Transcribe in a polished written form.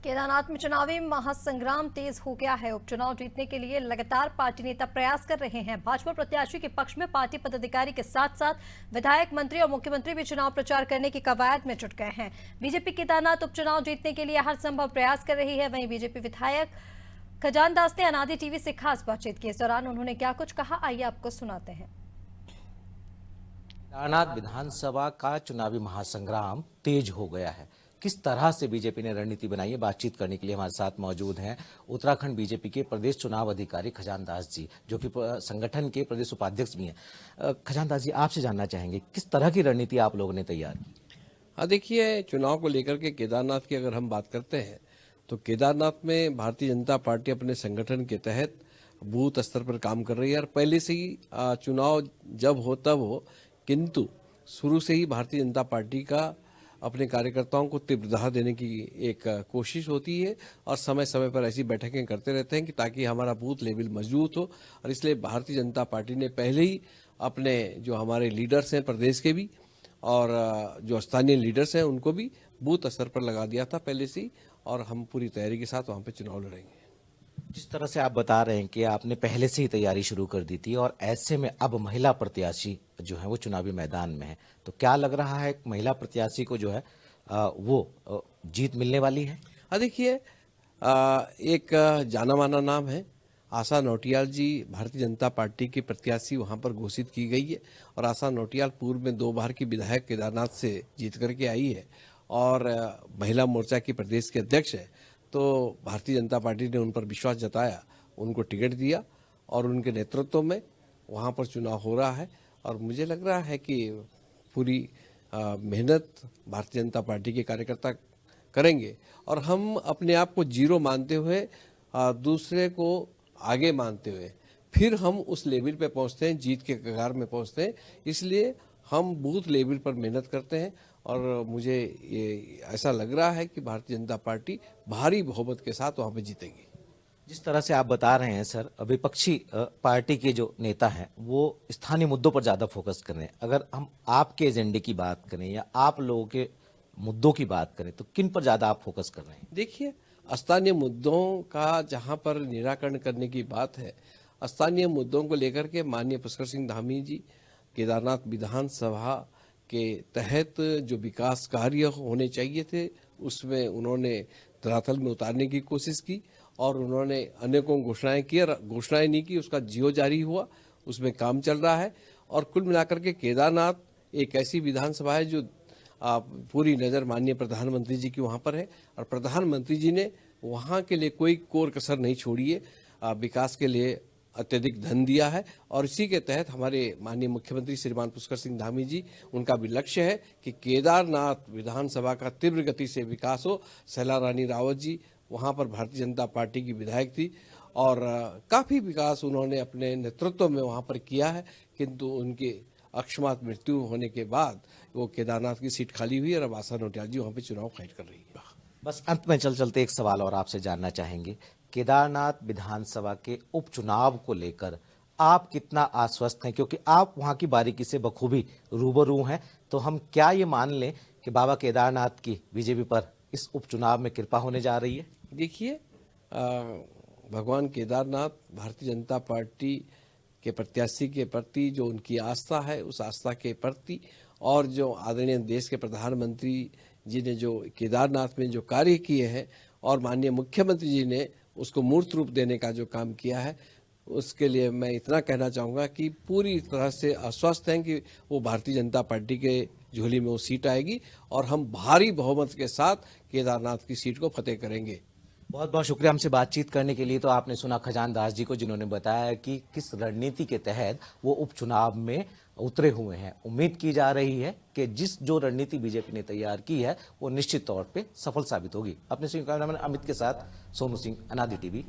केदारनाथ में चुनावी महासंग्राम तेज हो गया है। उपचुनाव जीतने के लिए लगातार पार्टी नेता प्रयास कर रहे हैं। भाजपा प्रत्याशी के पक्ष में पार्टी पदाधिकारी के साथ साथ विधायक, मंत्री और मुख्यमंत्री भी चुनाव प्रचार करने की कवायद में जुट गए हैं। बीजेपी केदारनाथ उपचुनाव जीतने के लिए हर संभव प्रयास कर रही है। वहीं बीजेपी विधायक खजान दास ने अनादि टीवी से खास बातचीत की। इस दौरान उन्होंने क्या कुछ कहा, आइए आपको सुनाते हैं। केदारनाथ विधानसभा का चुनावी महासंग्राम तेज हो गया है। किस तरह से बीजेपी ने रणनीति बनाई है, बातचीत करने के लिए हमारे साथ मौजूद हैं उत्तराखंड बीजेपी के प्रदेश चुनाव अधिकारी खजान दास जी, जो कि संगठन के प्रदेश उपाध्यक्ष भी हैं। खजान दास जी, आपसे जानना चाहेंगे किस तरह की रणनीति आप लोगों ने तैयार की? हाँ, देखिए, चुनाव को लेकर के केदारनाथ की अगर हम बात करते हैं तो केदारनाथ में भारतीय जनता पार्टी अपने संगठन के तहत बूथ स्तर पर काम कर रही है और पहले से ही चुनाव जब हो तब हो, किंतु शुरू से ही भारतीय जनता पार्टी का अपने कार्यकर्ताओं को तीव्रता देने की एक कोशिश होती है और समय समय पर ऐसी बैठकें करते रहते हैं कि ताकि हमारा बूथ लेवल मजबूत हो। और इसलिए भारतीय जनता पार्टी ने पहले ही अपने जो हमारे लीडर्स हैं प्रदेश के भी और जो स्थानीय लीडर्स हैं उनको भी बूथ स्तर पर लगा दिया था पहले से ही, और हम पूरी तैयारी के साथ वहाँ पे चुनाव लड़ेंगे। जिस तरह से आप बता रहे हैं कि आपने पहले से ही तैयारी शुरू कर दी थी और ऐसे में अब महिला प्रत्याशी जो है वो चुनावी मैदान में है, तो क्या लग रहा है महिला प्रत्याशी को जो है वो जीत मिलने वाली है? हाँ, देखिए, एक जाना माना नाम है आशा नौटियाल जी, भारतीय जनता पार्टी की प्रत्याशी वहाँ पर घोषित की गई है। और आशा नौटियाल पूर्व में 2 बार की विधायक केदारनाथ से जीत करके आई है और महिला मोर्चा की प्रदेश के अध्यक्ष है। तो भारतीय जनता पार्टी ने उन पर विश्वास जताया, उनको टिकट दिया और उनके नेतृत्व में वहाँ पर चुनाव हो रहा है। और मुझे लग रहा है कि पूरी मेहनत भारतीय जनता पार्टी के कार्यकर्ता करेंगे और हम अपने आप को जीरो मानते हुए दूसरे को आगे मानते हुए फिर हम उस लेवल पे पहुंचते हैं, जीत के कगार में पहुंचते हैं। इसलिए हम बूथ लेवल पर मेहनत करते हैं और मुझे ये ऐसा लग रहा है कि भारतीय जनता पार्टी भारी बहुमत के साथ वहां पे जीतेगी। जिस तरह से आप बता रहे हैं सर, विपक्षी पार्टी के जो नेता हैं वो स्थानीय मुद्दों पर ज्यादा फोकस कर रहे हैं। अगर हम आपके एजेंडे की बात करें या आप लोगों के मुद्दों की बात करें तो किन पर ज्यादा आप फोकस कर रहे हैं? देखिए, स्थानीय मुद्दों का जहां पर निराकरण करने की बात है, स्थानीय मुद्दों को लेकर के माननीय पुष्कर सिंह धामी जी केदारनाथ विधानसभा के तहत जो विकास कार्य होने चाहिए थे उसमें उन्होंने धरातल में उतारने की कोशिश की और उन्होंने अनेकों घोषणाएं की और घोषणाएं नहीं की, उसका जियो जारी हुआ, उसमें काम चल रहा है। और कुल मिलाकर के केदारनाथ एक ऐसी विधानसभा है जो पूरी नज़र माननीय प्रधानमंत्री जी की वहाँ पर है और प्रधानमंत्री जी ने वहाँ के लिए कोई कोर कसर नहीं छोड़ी है। विकास के लिए अत्यधिक धन दिया है और इसी के तहत हमारे माननीय मुख्यमंत्री श्रीमान पुष्कर सिंह धामी जी, उनका भी लक्ष्य है कि केदारनाथ विधानसभा का तीव्र गति से विकास हो। शैला रानी रावत जी वहाँ पर भारतीय जनता पार्टी की विधायक थी और काफ़ी विकास उन्होंने अपने नेतृत्व में वहाँ पर किया है, किंतु उनके अकस्मात मृत्यु होने के बाद वो केदारनाथ की सीट खाली हुई और अब आशा नौटियाल जी वहाँ पे चुनाव फाइट कर रही है। बस अंत में चलते एक सवाल और आपसे जानना चाहेंगे, केदारनाथ विधानसभा के उपचुनाव को लेकर आप कितना आश्वस्त हैं, क्योंकि आप वहां की बारीकी से बखूबी रूबरू हैं, तो हम क्या ये मान लें कि बाबा केदारनाथ की बीजेपी पर इस उपचुनाव में कृपा होने जा रही है? देखिए, भगवान केदारनाथ भारतीय जनता पार्टी के प्रत्याशी के प्रति जो उनकी आस्था है, उस आस्था के प्रति और जो आदरणीय देश के प्रधानमंत्री जी ने जो केदारनाथ में जो कार्य किए हैं और माननीय मुख्यमंत्री जी ने उसको मूर्त रूप देने का जो काम किया है, उसके लिए मैं इतना कहना चाहूँगा कि पूरी तरह से आश्वस्त हैं कि वो भारतीय जनता पार्टी के झोली में वो सीट आएगी और हम भारी बहुमत के साथ केदारनाथ की सीट को फतेह करेंगे। बहुत बहुत शुक्रिया हमसे बातचीत करने के लिए। तो आपने सुना खजान दास जी को, जिन्होंने बताया कि किस रणनीति के तहत वो उपचुनाव में उतरे हुए हैं। उम्मीद की जा रही है कि जो रणनीति बीजेपी ने तैयार की है वो निश्चित तौर पे सफल साबित होगी। अपने कैमरामैन अमित के साथ सोनू सिंह, अनादि टीवी।